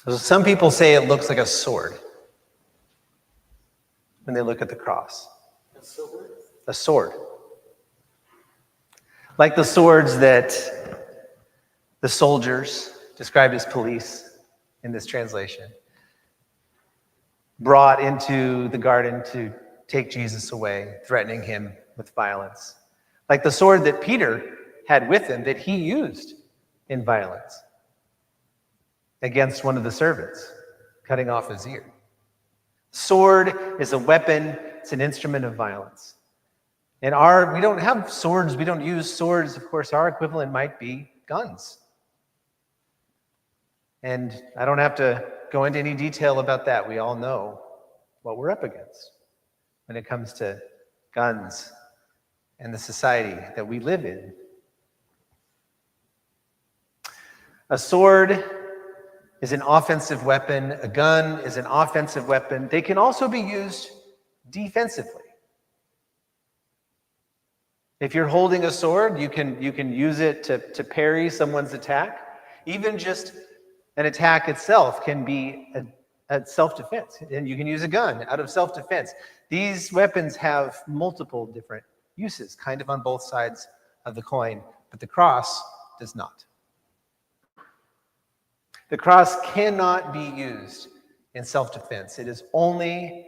So some people say it looks like a sword when they look at the cross. A sword? A sword. Like the swords that the soldiers, described as police in this translation, brought into the garden to take Jesus away, threatening him with violence. Like the sword that Peter had with him that he used in violence against one of the servants, cutting off his ear. Sword is a weapon, it's an instrument of violence. And we don't have swords, we don't use swords. Of course, our equivalent might be guns. And I don't have to go into any detail about that. We all know what we're up against when it comes to guns and the society that we live in. A sword is an offensive weapon. A gun is an offensive weapon. They can also be used defensively. If you're holding a sword, you can use it to parry someone's attack. Even just an attack itself can be a self-defense, and you can use a gun out of self-defense. These weapons have multiple different uses, kind of on both sides of the coin, but the cross does not. The cross cannot be used in self-defense. It is only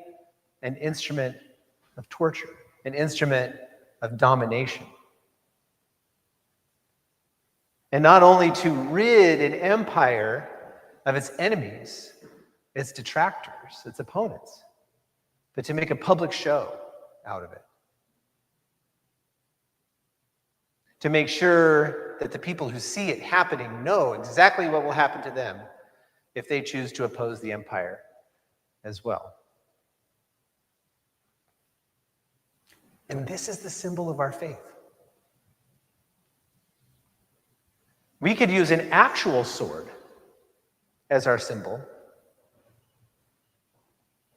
an instrument of torture, an instrument of domination. And not only to rid an empire of its enemies, its detractors, its opponents, but to make a public show out of it. To make sure that the people who see it happening know exactly what will happen to them if they choose to oppose the empire as well. And this is the symbol of our faith. We could use an actual sword as our symbol.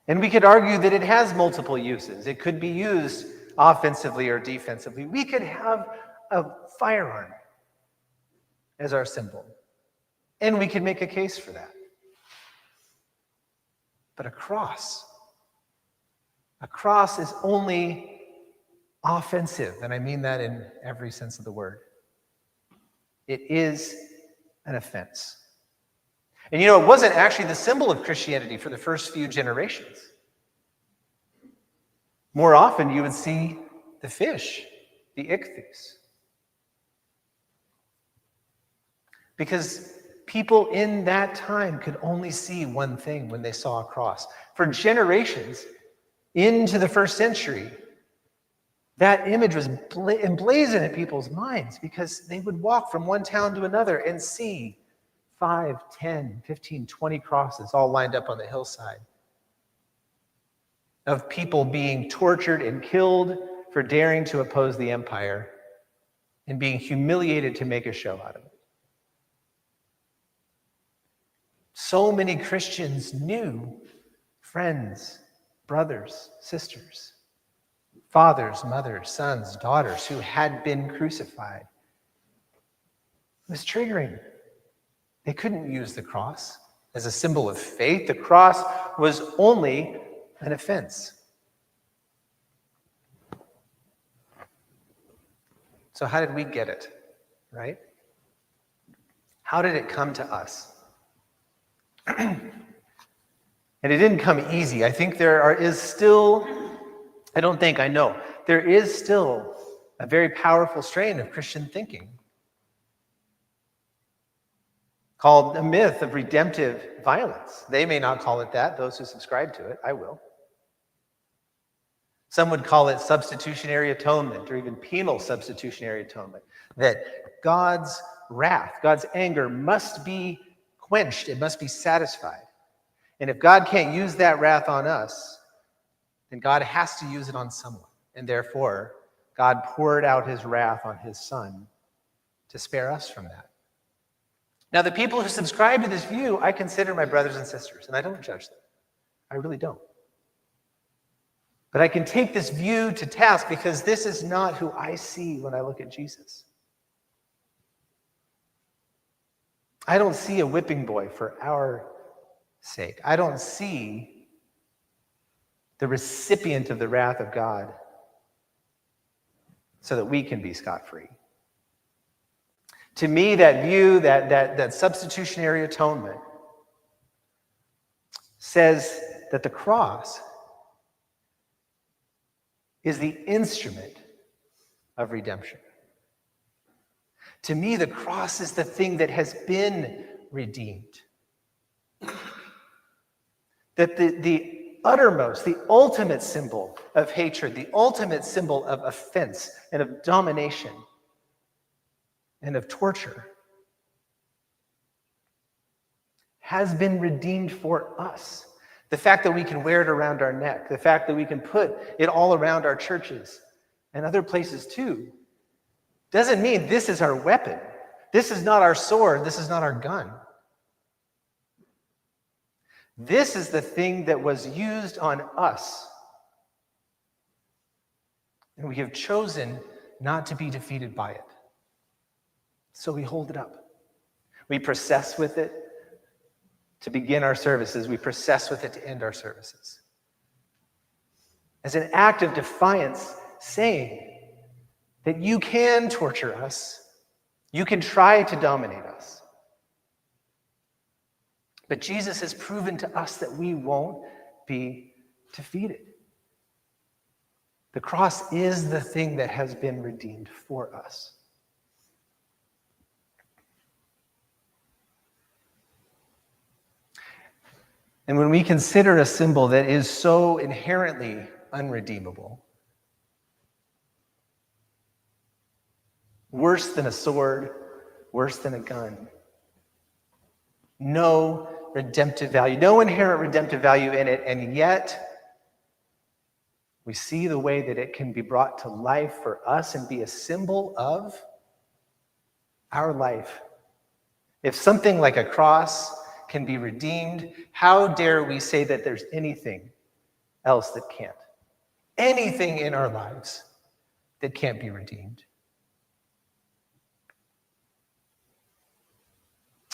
And we could argue that it has multiple uses. It could be used offensively or defensively. We could have a firearm as our symbol. And we could make a case for that. But a cross is only offensive, and I mean that in every sense of the word. It is an offense. And you know, it wasn't actually the symbol of Christianity for the first few generations. More often, you would see the fish, the ichthys. Because people in that time could only see one thing when they saw a cross. For generations into the first century, that image was emblazoned in people's minds because they would walk from one town to another and see 5, 10, 15, 20 crosses all lined up on the hillside of people being tortured and killed for daring to oppose the empire and being humiliated to make a show out of it. So many Christians knew friends, brothers, sisters, fathers, mothers, sons, daughters who had been crucified. It was triggering. They couldn't use the cross as a symbol of faith. The cross was only an offense. So how did we get it, right? How did it come to us? And it didn't come easy. I think there is still a very powerful strain of Christian thinking called a myth of redemptive violence. They may not call it that, those who subscribe to it. I will. Some would call it substitutionary atonement or even penal substitutionary atonement, that God's wrath, God's anger must be quenched, it must be satisfied. And if God can't use that wrath on us, then God has to use it on someone. And therefore, God poured out his wrath on his Son to spare us from that. Now, the people who subscribe to this view, I consider my brothers and sisters, and I don't judge them. I really don't. But I can take this view to task because this is not who I see when I look at Jesus. I don't see a whipping boy for our sake. I don't see the recipient of the wrath of God so that we can be scot-free. To me, that view, that substitutionary atonement, says that the cross is the instrument of redemption. To me, the cross is the thing that has been redeemed. That the uttermost, the ultimate symbol of hatred, the ultimate symbol of offense and of domination and of torture has been redeemed for us. The fact that we can wear it around our neck, the fact that we can put it all around our churches and other places too, doesn't mean this is our weapon. This is not our sword. This is not our gun. This is the thing that was used on us. And we have chosen not to be defeated by it. So we hold it up. We process with it to begin our services. We process with it to end our services. As an act of defiance, saying that you can torture us, you can try to dominate us. But Jesus has proven to us that we won't be defeated. The cross is the thing that has been redeemed for us. And when we consider a symbol that is so inherently unredeemable, worse than a sword, worse than a gun, no redemptive value, no inherent redemptive value in it, and yet we see the way that it can be brought to life for us and be a symbol of our life. If something like a cross can be redeemed, how dare we say that there's anything else that can't? Anything in our lives that can't be redeemed.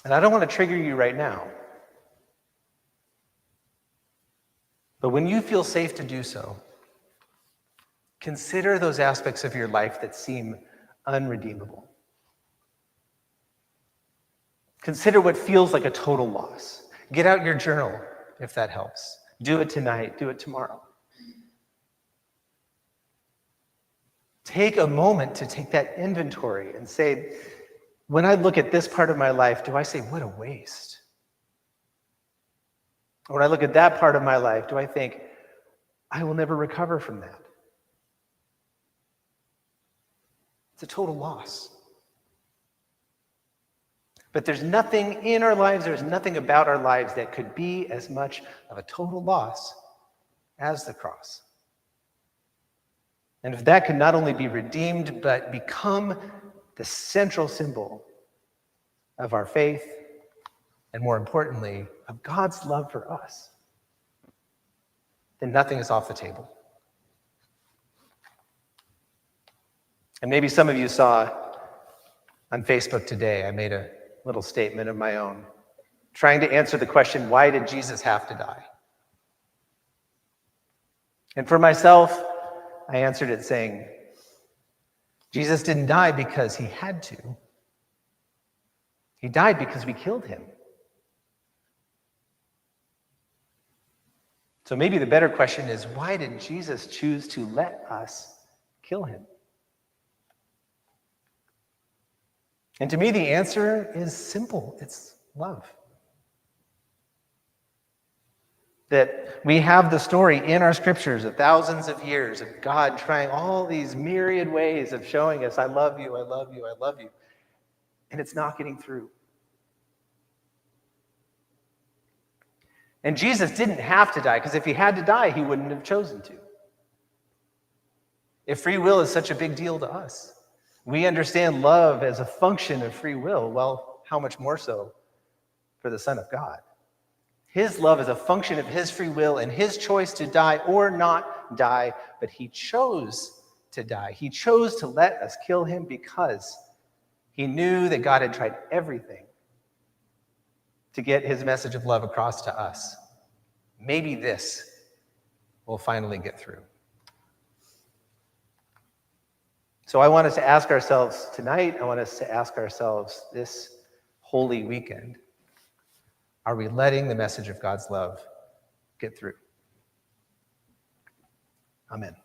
And I don't want to trigger you right now, but when you feel safe to do so, consider those aspects of your life that seem unredeemable. Consider what feels like a total loss. Get out your journal if that helps. Do it tonight, do it tomorrow. Take a moment to take that inventory and say, when I look at this part of my life, do I say, what a waste? Or when I look at that part of my life, do I think, I will never recover from that? It's a total loss. But there's nothing in our lives, there's nothing about our lives that could be as much of a total loss as the cross. And if that could not only be redeemed, but become the central symbol of our faith, and more importantly, of God's love for us, then nothing is off the table. And maybe some of you saw on Facebook today, I made a little statement of my own, trying to answer the question, why did Jesus have to die? And for myself, I answered it saying, Jesus didn't die because he had to. He died because we killed him. So maybe the better question is, why did Jesus choose to let us kill him? And to me, the answer is simple. It's love. That we have the story in our scriptures of thousands of years of God trying all these myriad ways of showing us, I love you, I love you, I love you. And it's not getting through. And Jesus didn't have to die, because if he had to die, he wouldn't have chosen to. If free will is such a big deal to us, we understand love as a function of free will. Well, how much more so for the Son of God? His love is a function of his free will and his choice to die or not die, but he chose to die. He chose to let us kill him because he knew that God had tried everything to get his message of love across to us. Maybe this will finally get through. So I want us to ask ourselves tonight, I want us to ask ourselves this Holy Weekend, are we letting the message of God's love get through? Amen.